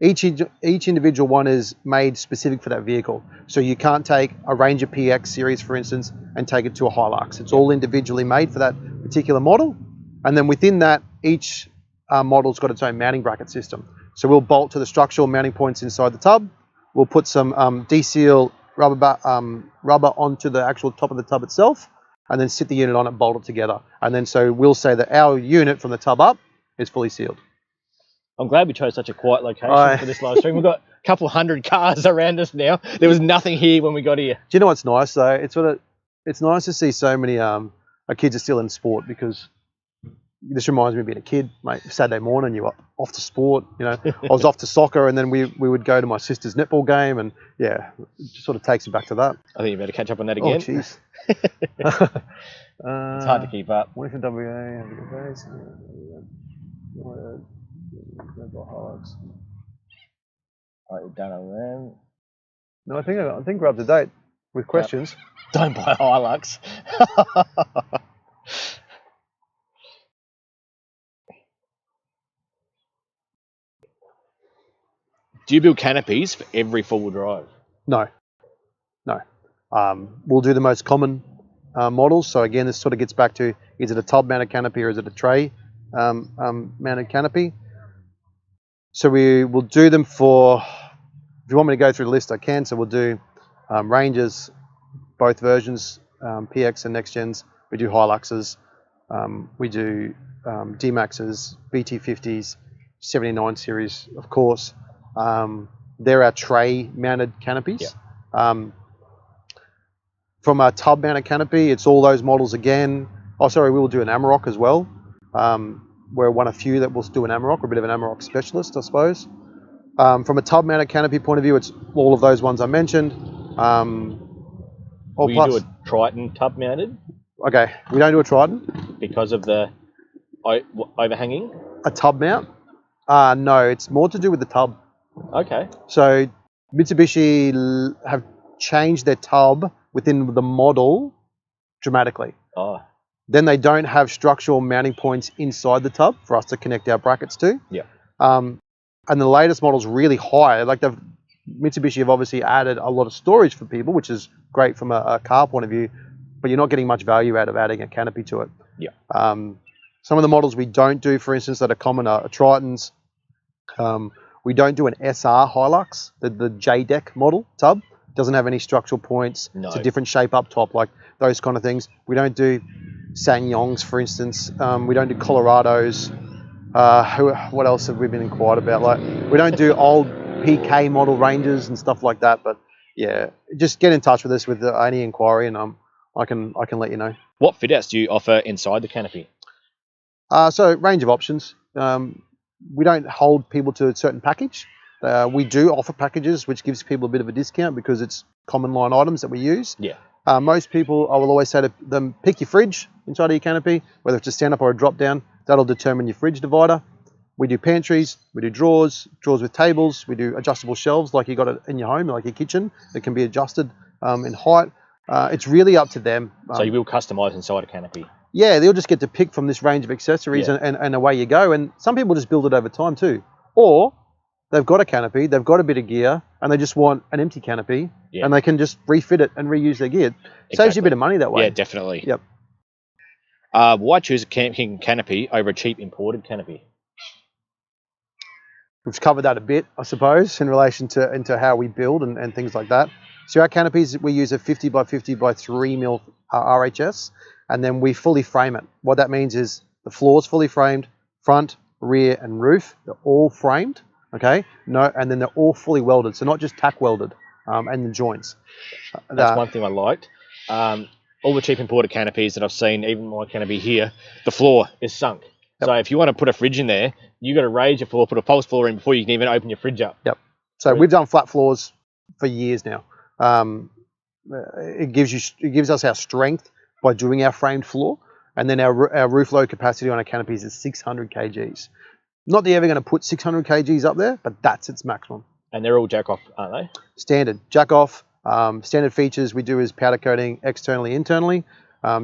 each individual one is made specific for that vehicle. So you can't take a Ranger PX series, for instance, and take it to a Hilux. It's all individually made for that particular model. And then within that, each model's got its own mounting bracket system. So we'll bolt to the structural mounting points inside the tub. We'll put some D-seal rubber onto the actual top of the tub itself, and then sit the unit on it, bolt it together. And then so we'll say that our unit from the tub up is fully sealed. I'm glad we chose such a quiet location for this live stream. We've got a couple hundred cars around us now. There was nothing here when we got here. Do you know what's nice though? It's nice to see so many our kids are still in sport, because this reminds me of being a kid, mate. Saturday morning, you were off to sport. You know, I was off to soccer, and then we would go to my sister's netball game, and yeah, it just sort of takes you back to that. I think you better catch up on that again. Oh, jeez. It's hard to keep up. What if the WA have a good race? No, I think we're up to date with questions. Don't buy Hilux. Do you build canopies for every four-wheel drive? No. We'll do the most common models. So again, this sort of gets back to, is it a tub mounted canopy or is it a tray mounted canopy? So we will do them for, if you want me to go through the list, I can. So we'll do Rangers, both versions, PX and next gens. We do Hiluxes. We do D-Maxes, BT50s, 79 series, of course. They're our tray mounted canopies. From our tub mounted canopy, it's all those models again. Oh, sorry, we will do an Amarok as well. We're one of few that will do an Amarok. We're a bit of an Amarok specialist, I suppose. From a tub mounted canopy point of view, it's all of those ones I mentioned. Will you do a Triton tub mounted? Okay, we don't do a Triton. Because of the overhanging? A tub mount? No, it's more to do with the tub. Okay. So Mitsubishi have changed their tub within the model dramatically. Oh. Then they don't have structural mounting points inside the tub for us to connect our brackets to. Yeah. And the latest model's really high. Like Mitsubishi have obviously added a lot of storage for people, which is great from a car point of view, but you're not getting much value out of adding a canopy to it. Yeah. Some of the models we don't do, for instance, that are common are Tritons. We don't do an SR Hilux, the J-Deck model tub. Doesn't have any structural points. No. It's a different shape up top, like those kind of things. We don't do Sangyongs, for instance. We don't do Colorados. What else have we been inquired about? Like, we don't do old PK model Rangers and stuff like that. But yeah, just get in touch with us with any inquiry, and I can let you know. What fit outs do you offer inside the canopy? So range of options. We don't hold people to a certain package. We do offer packages, which gives people a bit of a discount because it's common line items that we use. Yeah. Most people, I will always say to them, pick your fridge inside of your canopy, whether it's a stand up or a drop down. That'll determine your fridge divider. We do pantries, we do drawers with tables, we do adjustable shelves like you got it in your home, like your kitchen, that can be adjusted in height. It's really up to them. So you will customise inside a canopy? Yeah, they'll just get to pick from this range of accessories, and away you go. And some people just build it over time too. Or they've got a canopy, they've got a bit of gear, and they just want an empty canopy, and they can just refit it and reuse their gear. Saves you a bit of money that way. Yeah, definitely. Yep. Why choose a camping canopy over a cheap imported canopy? We've covered that a bit, I suppose, in relation to into how we build and things like that. So our canopies, we use a 50 by 50 by 3 mil RHS, and then we fully frame it. What that means is the floor's fully framed, front, rear, and roof. They're all framed, okay? And then they're all fully welded, so not just tack welded, and the joints. That's one thing I liked. All the cheap imported canopies that I've seen, even my canopy here, the floor is sunk. Yep. So if you want to put a fridge in there, you got to raise your floor, put a false floor in before you can even open your fridge up. Yep. So we've done flat floors for years now. It gives us our strength by doing our framed floor. And then our roof load capacity on our canopies is 600 kgs. Not that you're ever going to put 600 kgs up there, but that's its maximum. And they're all jack off, aren't they? Standard. Jack off. Standard features we do is powder coating externally, internally.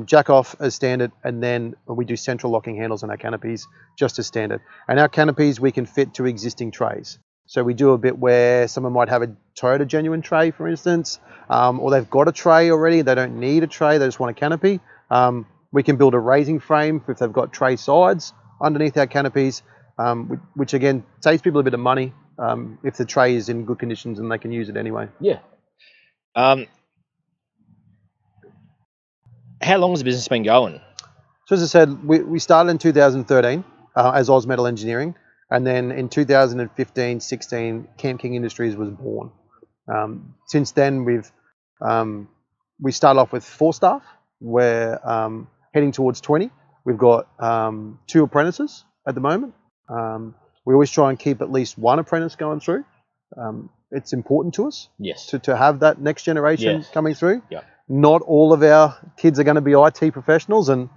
Jack off as standard, and then we do central locking handles on our canopies just as standard. And our canopies we can fit to existing trays. So we do a bit where someone might have a Toyota Genuine tray, for instance, or they've got a tray already, they don't need a tray, they just want a canopy. We can build a raising frame if they've got tray sides underneath our canopies, which again saves people a bit of money if the tray is in good conditions and they can use it anyway. Yeah. How long has the business been going? So as I said, we started in 2013 as Oz Metal Engineering, and then in 2015-16, Camp King Industries was born. Since then, we started off with 4 staff. We're heading towards 20. We've got 2 apprentices at the moment. We always try and keep at least 1 apprentice going through. It's important to us to have that next generation coming through. Yeah. Not all of our kids are going to be IT professionals, and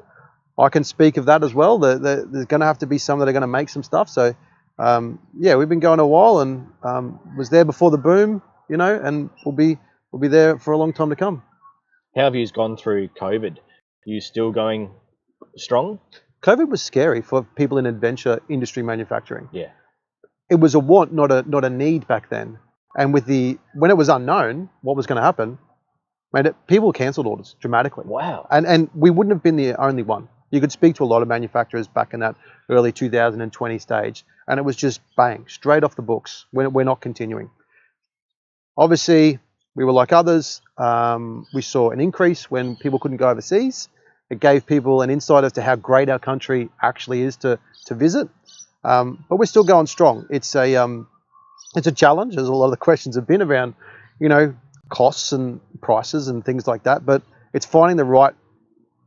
I can speak of that as well. There's going to have to be some that are going to make some stuff. So, yeah, we've been going a while, and was there before the boom, you know, and we'll be there for a long time to come. How have you gone through COVID? Are you still going strong? COVID was scary for people in adventure industry manufacturing. Yeah. It was a want, not a need back then. And when it was unknown what was going to happen, people cancelled orders dramatically. Wow. And we wouldn't have been the only one. You could speak to a lot of manufacturers back in that early 2020 stage, and it was just bang, straight off the books. We're not continuing. Obviously, we were like others. We saw an increase when people couldn't go overseas. It gave people an insight as to how great our country actually is to visit. But we're still going strong. It's a challenge, as a lot of the questions have been around, you know, costs and prices and things like that. But it's finding the right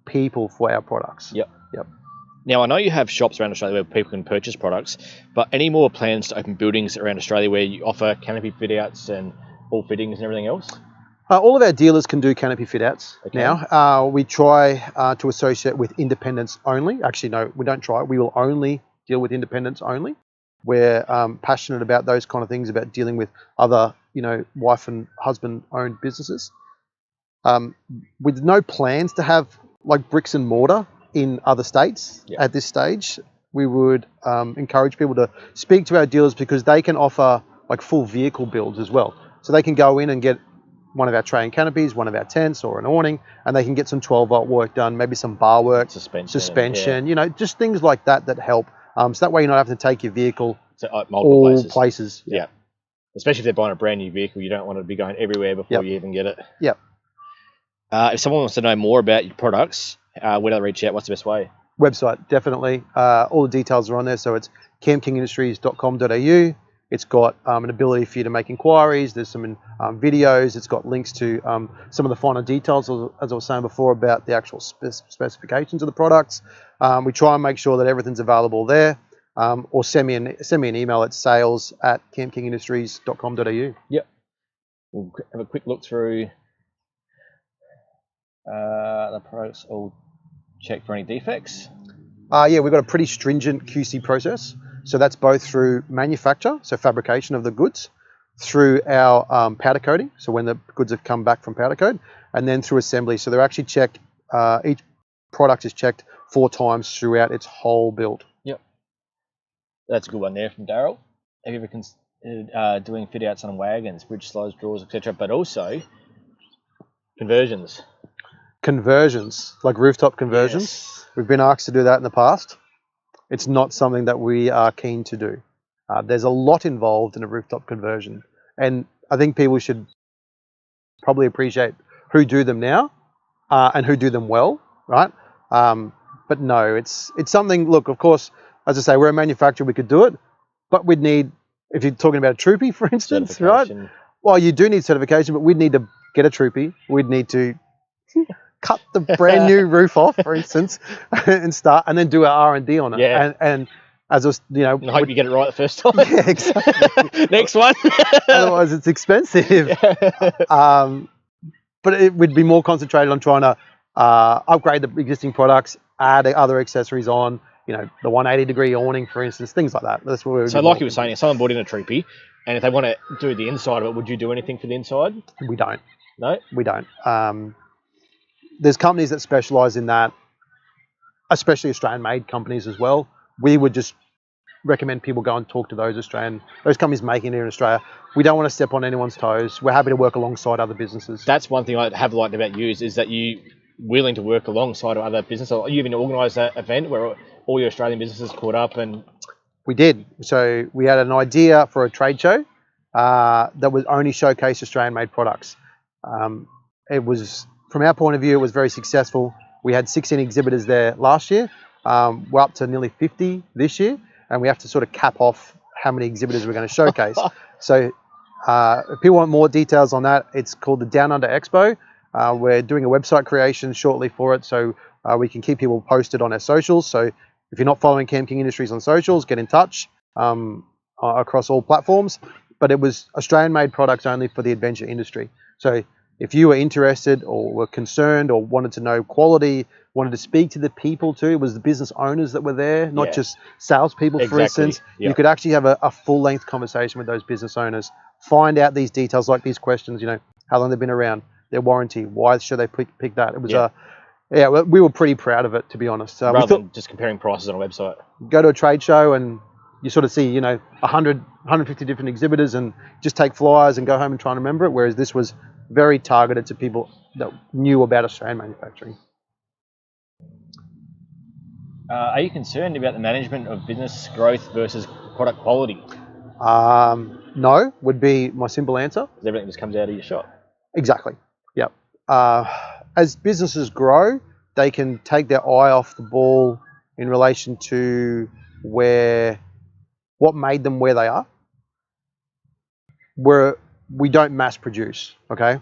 people for our products. Yep. Now, I know you have shops around Australia where people can purchase products, but any more plans to open buildings around Australia where you offer canopy fit-outs and all fittings and everything else? All of our dealers can do canopy fit-outs now. We try to associate with independents only. Actually, no, we don't try. We will only deal with independents only. We're passionate about those kind of things, about dealing with other, you know, wife and husband-owned businesses. With no plans to have like bricks and mortar in other states at this stage, we would encourage people to speak to our dealers, because they can offer like full vehicle builds as well. So they can go in and get one of our tray and canopies, one of our tents or an awning, and they can get some 12-volt work done, maybe some bar work, suspension, you know, just things like that help. So that way you're not having to take your vehicle to multiple places. Yeah. Especially if they're buying a brand new vehicle, you don't want to be going everywhere before you even get it. Yep. If someone wants to know more about your products, where do they reach out? What's the best way? Website, definitely. All the details are on there. So it's campkingindustries.com.au. It's got an ability for you to make inquiries. There's some videos. It's got links to some of the finer details, as I was saying before, about the actual specifications of the products. We try and make sure that everything's available there. Or send me an email at sales@campkingindustries.com.au. Yep. We'll have a quick look through the products. I'll check for any defects. Yeah, we've got a pretty stringent QC process. So that's both through manufacture, so fabrication of the goods, through our powder coating, so when the goods have come back from powder coat, and then through assembly. So they're actually checked, each product is checked 4 times throughout its whole build. Yep. That's a good one there from Daryl. Have you ever considered doing fit-outs on wagons, bridge slides, drawers, etc., but also conversions? Conversions, like rooftop conversions. Yes. We've been asked to do that in the past. It's not something that we are keen to do. There's a lot involved in a rooftop conversion, and I think people should probably appreciate who do them now and who do them well, right? But no, it's something. Look, of course, as I say, we're a manufacturer, we could do it, but we'd need, if you're talking about a troopy, for instance, right? Well, you do need certification, but we'd need to get a troopy. We'd need to cut the brand new roof off, for instance, and then do our R&D on it. Yeah. And as I I hope you get it right the first time. Yeah, exactly. Next one. Otherwise, it's expensive. But it would be more concentrated on trying to upgrade the existing products add other accessories on. You know, the 180-degree awning, for instance, things like that. That's what we would So like you were saying, if someone bought in a Troopy, and if they want to do the inside of it, would you do anything for the inside? We don't. No? We don't. There's companies that specialise in that, especially Australian-made companies as well. We would just recommend people go and talk to those companies making it in Australia. We don't want to step on anyone's toes. We're happy to work alongside other businesses. That's one thing I have liked about you is that you willing to work alongside other businesses. You even organised that event where all your Australian businesses caught up and... We did. So we had an idea for a trade show that would only showcase Australian-made products. It was, from our point of view, it was very successful. We had 16 exhibitors there last year. We're up to nearly 50 this year, and we have to sort of cap off how many exhibitors we're going to showcase. So if people want more details on that, it's called the Down Under Expo. We're doing a website creation shortly for it, so we can keep people posted on our socials. So if you're not following Camp King Industries on socials, get in touch across all platforms. But it was Australian-made products only for the adventure industry. So if you were interested or were concerned or wanted to know quality, wanted to speak to the people too, it was the business owners that were there, not just salespeople, for instance. Yep. You could actually have a full-length conversation with those business owners, find out these details like these questions, you know, how long they've been around, their warranty, why should they pick that? It was we were pretty proud of it, to be honest. Rather than just comparing prices on a website. Go to a trade show and you sort of see, you know, 100, 150 different exhibitors and just take flyers and go home and try and remember it, whereas this was very targeted to people that knew about Australian manufacturing. Are you concerned about the management of business growth versus product quality? No, would be my simple answer. Because everything just comes out of your shop. Exactly. Yep. As businesses grow, they can take their eye off the ball in relation to what made them where they are. We don't mass produce, okay?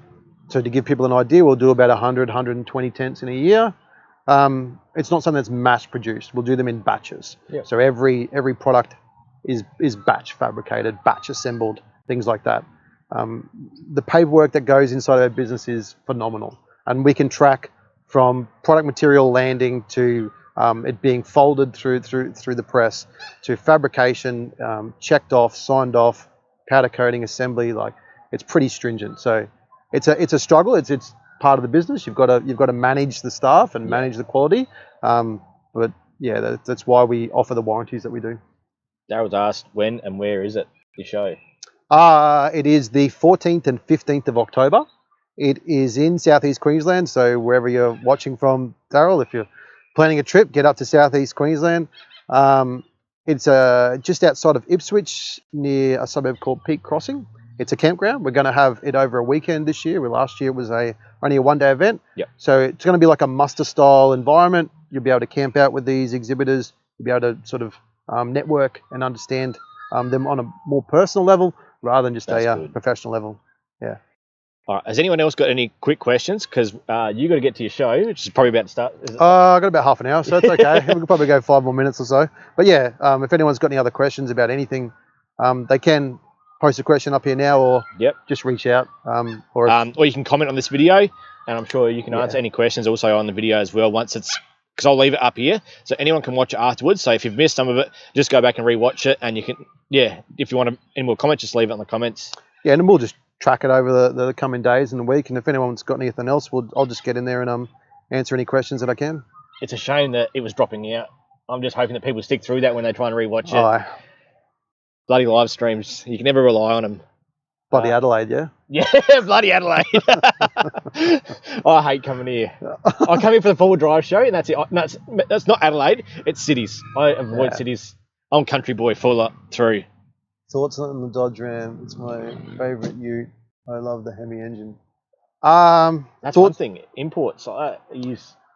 So to give people an idea, we'll do about 100, 120 tents in a year. It's not something that's mass produced. We'll do them in batches. Yep. So every product is batch fabricated, batch assembled, things like that. The paperwork that goes inside our business is phenomenal. And we can track from product material landing to it being folded through the press to fabrication, checked off, signed off, powder coating, assembly. Like, it's pretty stringent. So it's a struggle. It's part of the business. You've got to manage the staff and manage the quality. But yeah, that's why we offer the warranties that we do. Daryl's asked when and where is it, your show? It is the 14th and 15th of October. It is in Southeast Queensland, so wherever you're watching from, Daryl, if you're planning a trip, get up to Southeast Queensland. It's just outside of Ipswich, near a suburb called Peak Crossing. It's a campground. We're going to have it over a weekend this year. Last year it was only a one-day event. Yep. So it's going to be like a muster-style environment. You'll be able to camp out with these exhibitors. You'll be able to sort of network and understand them on a more personal level rather than just a professional level. Yeah. All right. Has anyone else got any quick questions? Because you got to get to your show, which is probably about to start. I've got about half an hour, so it's okay. We could probably go 5 more minutes or so. But yeah, if anyone's got any other questions about anything, they can post a question up here now, or just reach out. Or you can comment on this video, and I'm sure you can answer any questions also on the video as well once it's... Because I'll leave it up here, so anyone can watch it afterwards. So if you've missed some of it, just go back and rewatch it, and you can, if you want any more comments, just leave it in the comments. Yeah, and we'll just track it over the coming days and the week, and if anyone's got anything else, I'll just get in there and answer any questions that I can. It's a shame that it was dropping out. I'm just hoping that people stick through that when they try and rewatch it. Bloody live streams, you can never rely on them. Bloody Adelaide, yeah? Yeah, bloody Adelaide. I hate coming here. I come here for the four-wheel drive show, and that's it. That's not Adelaide, it's cities. I avoid cities. I'm country boy full up through. Thoughts on the Dodge Ram? It's my favourite ute. I love the Hemi engine. That's one thing. Imports.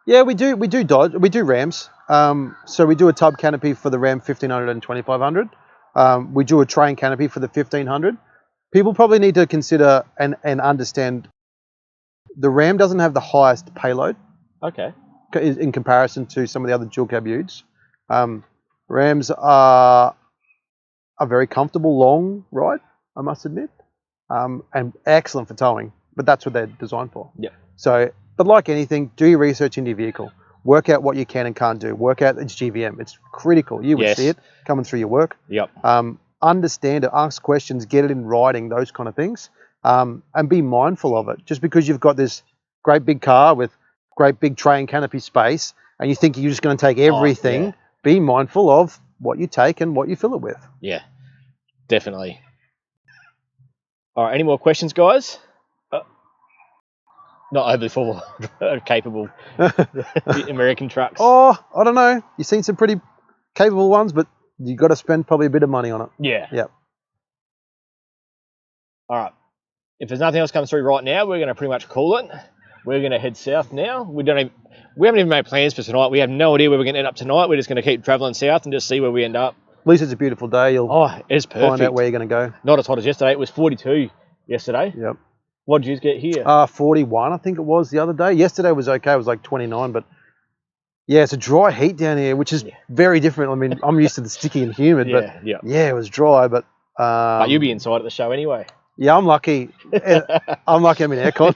Yeah, we do Dodge. We do Rams. So we do a tub canopy for the Ram 1500 and 2500. We do a train canopy for the 1500. People probably need to consider and understand the Ram doesn't have the highest payload. Okay. In comparison to some of the other dual cab utes. Rams are a very comfortable long ride, I must admit, and excellent for towing, but that's what they're designed for. Yeah. So, but like anything, do your research into your vehicle. Work out what you can and can't do. Work out its GVM. It's critical. You would see it coming through your work. Yep. Understand it, ask questions, get it in writing, those kind of things, and be mindful of it. Just because you've got this great big car with great big tray and canopy space, and you think you're just going to take everything, be mindful of what you take and what you fill it with. Yeah, definitely. All right, any more questions, guys? Not overly full, capable American trucks. Oh, I don't know. You've seen some pretty capable ones, but you've got to spend probably a bit of money on it. Yeah. Yep. All right. If there's nothing else coming through right now, we're going to pretty much call it. We're going to head south now. We haven't even made plans for tonight. We have no idea where we're going to end up tonight. We're just going to keep traveling south and just see where we end up. At least it's a beautiful day. You'll it's perfect. find out where you're going to go. Not as hot as yesterday. It was 42 yesterday. Yep. What did you get here? 41, I think it was the other day. Yesterday was okay. It was like 29, but yeah, it's a dry heat down here, which is very different. I mean, I'm used to the sticky and humid, but yeah, it was dry. But you'll be inside at the show anyway. Yeah, I'm lucky. I'm lucky I'm in aircon.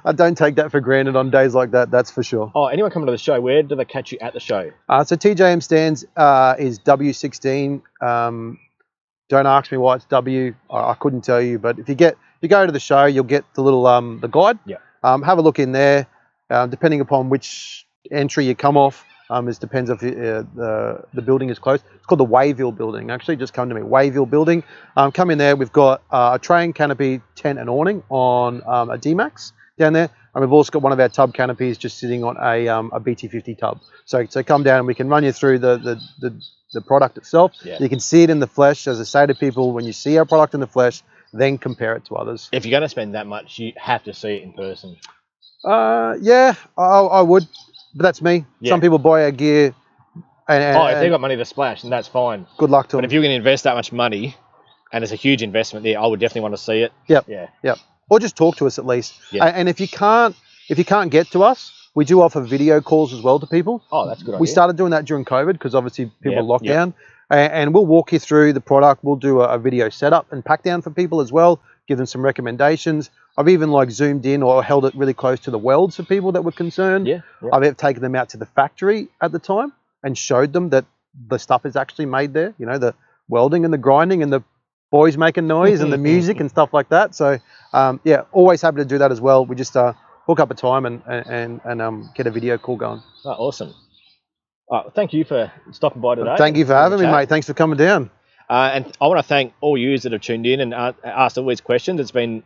I don't take that for granted on days like that, that's for sure. Oh, anyone coming to the show, where do they catch you at the show? So TJM Stands is W16. Don't ask me why it's W. I couldn't tell you, but if you go to the show, you'll get the little the guide. Yeah. Have a look in there. Depending upon which entry you come off, it depends if the building is closed. It's called the Wayville building. Actually, just come to me, Wayville building. Come in there. We've got a train, canopy, tent, and awning on a D-Max down there, and we've also got one of our tub canopies just sitting on a BT50 tub. So come down and we can run you through the product itself. Yeah. You can see it in the flesh. As I say to people, when you see our product in the flesh, then compare it to others. If you're going to spend that much, you have to see it in person. Yeah, I would, but that's me. Yeah. Some people buy our gear. If they've got money to splash, then that's fine. Good luck to them. But if you're going to invest that much money, and it's a huge investment there, I would definitely want to see it. Yep. Yeah. Yep. Or just talk to us at least. Yeah. And if you can't get to us, we do offer video calls as well to people. Oh, that's a good idea. We started doing that during COVID because obviously people locked down. Yep. And we'll walk you through the product. We'll do a video setup and pack down for people as well. Give them some recommendations. I've even zoomed in or held it really close to the welds for people that were concerned. Yeah. I've taken them out to the factory at the time and showed them that the stuff is actually made there. You know, the welding and the grinding and the boys making noise and the music and stuff like that. So yeah, always happy to do that as well. We just hook up a time and get a video call going. Oh, awesome. Thank you for stopping by today. Thank you for having me, mate. Thanks for coming down. And I want to thank all you that have tuned in and asked all these questions. It's been,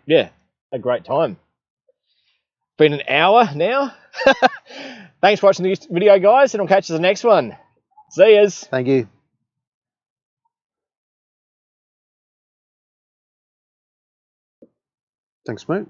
a great time. Been an hour now. Thanks for watching this video, guys, and I'll catch you in the next one. See yas. Thank you. Thanks, mate.